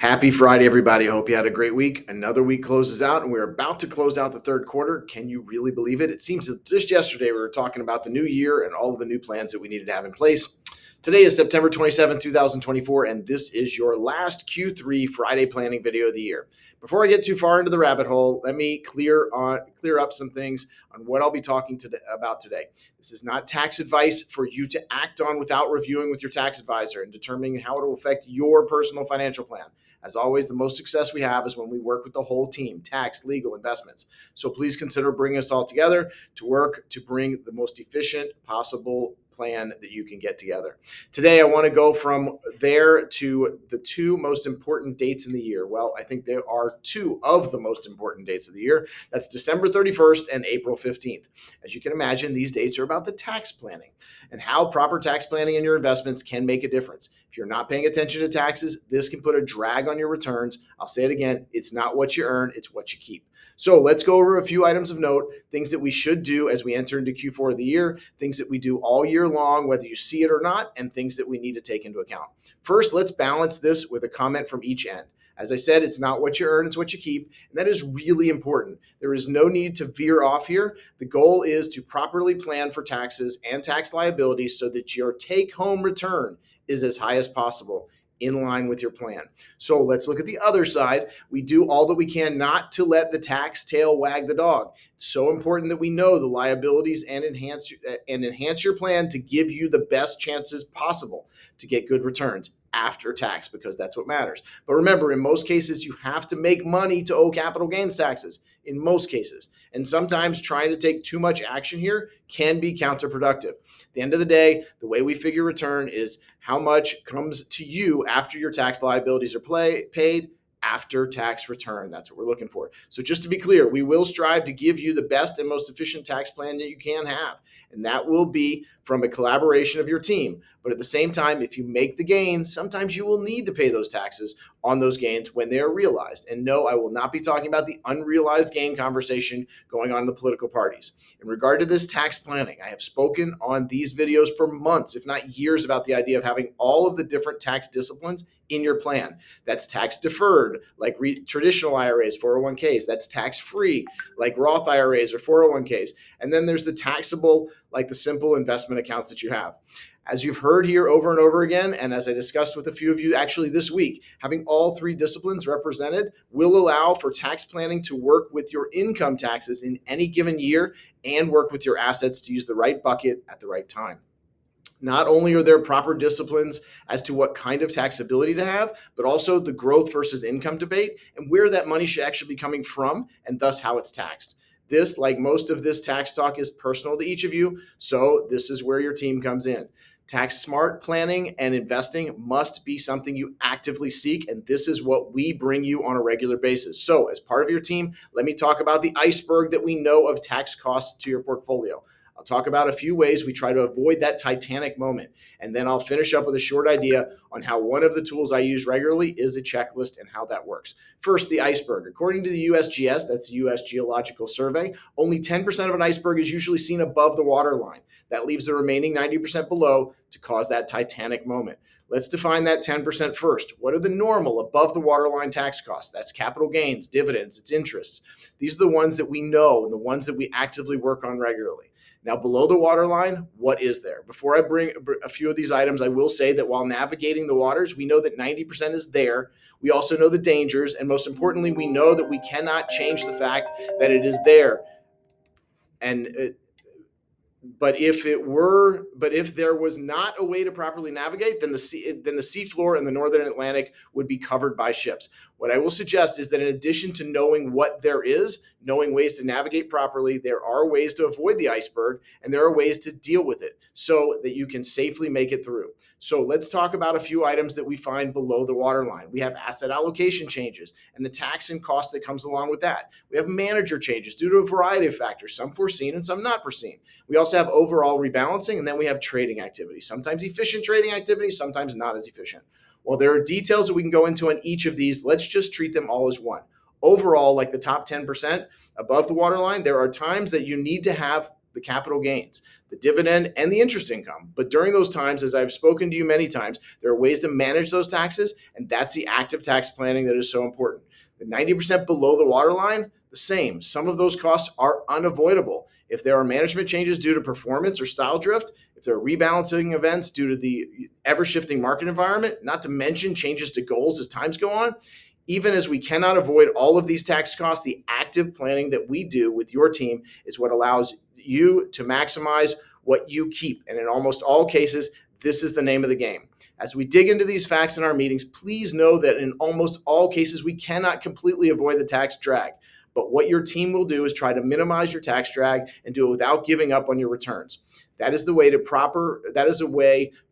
Happy Friday, everybody. I hope you had a great week. Another week closes out, and we're about to close out the third quarter. Can you really believe it? It seems that just yesterday we were talking about the new year and all of the new plans that we needed to have in place. Today is September 27th, 2024, and this is your last Q3 Friday planning video of the year. Before I get too far into the rabbit hole, let me clear up some things on what I'll be talking about today. This is not tax advice for you to act on without reviewing with your tax advisor and determining how it will affect your personal financial plan. As always, the most success we have is when we work with the whole team, tax, legal, investments. So please consider bringing us all together to work to bring the most efficient possible plan that you can get together. Today, I want to go from there to the two most important dates in the year. Well, I think there are two of the most important dates of the year. That's December 31st and April 15th. As you can imagine, these dates are about the tax planning and how proper tax planning in your investments can make a difference. If you're not paying attention to taxes, this can put a drag on your returns. I'll say it again, it's not what you earn, it's what you keep. So let's go over a few items of note, things that we should do as we enter into Q4 of the year, things that we do all year long, whether you see it or not, and things that we need to take into account. First, let's balance this with a comment from each end. As I said, it's not what you earn, it's what you keep. And that is really important. There is no need to veer off here. The goal is to properly plan for taxes and tax liabilities so that your take-home return is as high as possible, in line with your plan. So let's look at the other side. We do all that we can not to let the tax tail wag the dog. It's so important that we know the liabilities and enhance your plan to give you the best chances possible to get good returns after tax, because that's what matters. But remember, in most cases, you have to make money to owe capital gains taxes, in most cases. And sometimes trying to take too much action here can be counterproductive. At the end of the day, the way we figure return is how much comes to you after your tax liabilities are paid, after tax return. That's what we're looking for. So just to be clear, we will strive to give you the best and most efficient tax plan that you can have. And that will be from a collaboration of your team. But at the same time, if you make the gain, sometimes you will need to pay those taxes on those gains when they are realized. And no, I will not be talking about the unrealized gain conversation going on in the political parties. In regard to this tax planning, I have spoken on these videos for months, if not years, about the idea of having all of the different tax disciplines in your plan. That's tax deferred, like traditional IRAs, 401ks. That's tax free, like Roth IRAs or 401ks. And then there's the taxable, like the simple investment accounts that you have. As you've heard here over and over again, and as I discussed with a few of you actually this week, having all three disciplines represented will allow for tax planning to work with your income taxes in any given year and work with your assets to use the right bucket at the right time. Not only are there proper disciplines as to what kind of taxability to have, but also the growth versus income debate and where that money should actually be coming from and thus how it's taxed. This, like most of this tax talk, is personal to each of you, so this is where your team comes in. Tax smart planning and investing must be something you actively seek, and this is what we bring you on a regular basis. So as part of your team, let me talk about the iceberg that we know of tax costs to your portfolio. I'll talk about a few ways we try to avoid that Titanic moment, and then I'll finish up with a short idea on how one of the tools I use regularly is a checklist and how that works. First, the iceberg. According to the USGS, that's the U.S. Geological Survey, only 10% of an iceberg is usually seen above the waterline. That leaves the remaining 90% below to cause that Titanic moment. Let's define that 10% first. What are the normal above the waterline tax costs? That's capital gains, dividends, it's interests. These are the ones that we know and the ones that we actively work on regularly. Now, below the waterline, what is there? Before I bring a few of these items, I will say that while navigating the waters, we know that 90% is there. We also know the dangers, and most importantly, we know that we cannot change the fact that it is there. But if there was not a way to properly navigate, then the seafloor in the Northern Atlantic would be covered by ships. What I will suggest is that in addition to knowing what there is, knowing ways to navigate properly, there are ways to avoid the iceberg, and there are ways to deal with it so that you can safely make it through. So let's talk about a few items that we find below the waterline. We have asset allocation changes and the tax and cost that comes along with that. We have manager changes due to a variety of factors, some foreseen and some not foreseen. We also have overall rebalancing, and then we have trading activity, sometimes efficient trading activity, sometimes not as efficient. While there are details that we can go into on each of these, let's just treat them all as one. Overall, like the top 10% above the waterline, there are times that you need to have the capital gains. the dividend, and the interest income. But during those times, as I've spoken to you many times, there are ways to manage those taxes, and that's the active tax planning that is so important. The 90% below the waterline, the same. Some of those costs are unavoidable. If there are management changes due to performance or style drift, if there are rebalancing events due to the ever-shifting market environment, not to mention changes to goals as times go on, even as we cannot avoid all of these tax costs, the active planning that we do with your team is what allows you to maximize what you keep. And in almost all cases, this is the name of the game. As we dig into these facts in our meetings, please know that in almost all cases, we cannot completely avoid the tax drag. But what your team will do is try to minimize your tax drag and do it without giving up on your returns. That is the way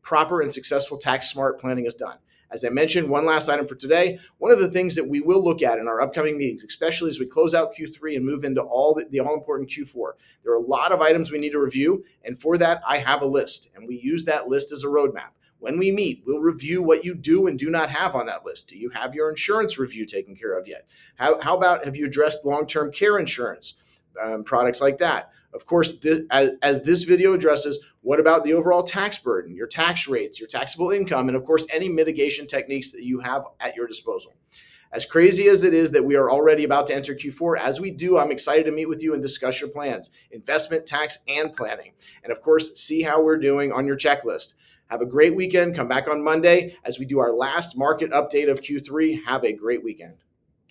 proper and successful tax smart planning is done. As I mentioned, one last item for today, one of the things that we will look at in our upcoming meetings, especially as we close out Q3 and move into the all-important Q4, there are a lot of items we need to review, and for that, I have a list, and we use that list as a roadmap. When we meet, we'll review what you do and do not have on that list. Do you have your insurance review taken care of yet? How about have you addressed long-term care insurance, products like that? Of course, as this video addresses, what about the overall tax burden, your tax rates, your taxable income, and of course, any mitigation techniques that you have at your disposal. As crazy as it is that we are already about to enter Q4, as we do, I'm excited to meet with you and discuss your plans, investment, tax, and planning. And of course, see how we're doing on your checklist. Have a great weekend. Come back on Monday as we do our last market update of Q3. Have a great weekend.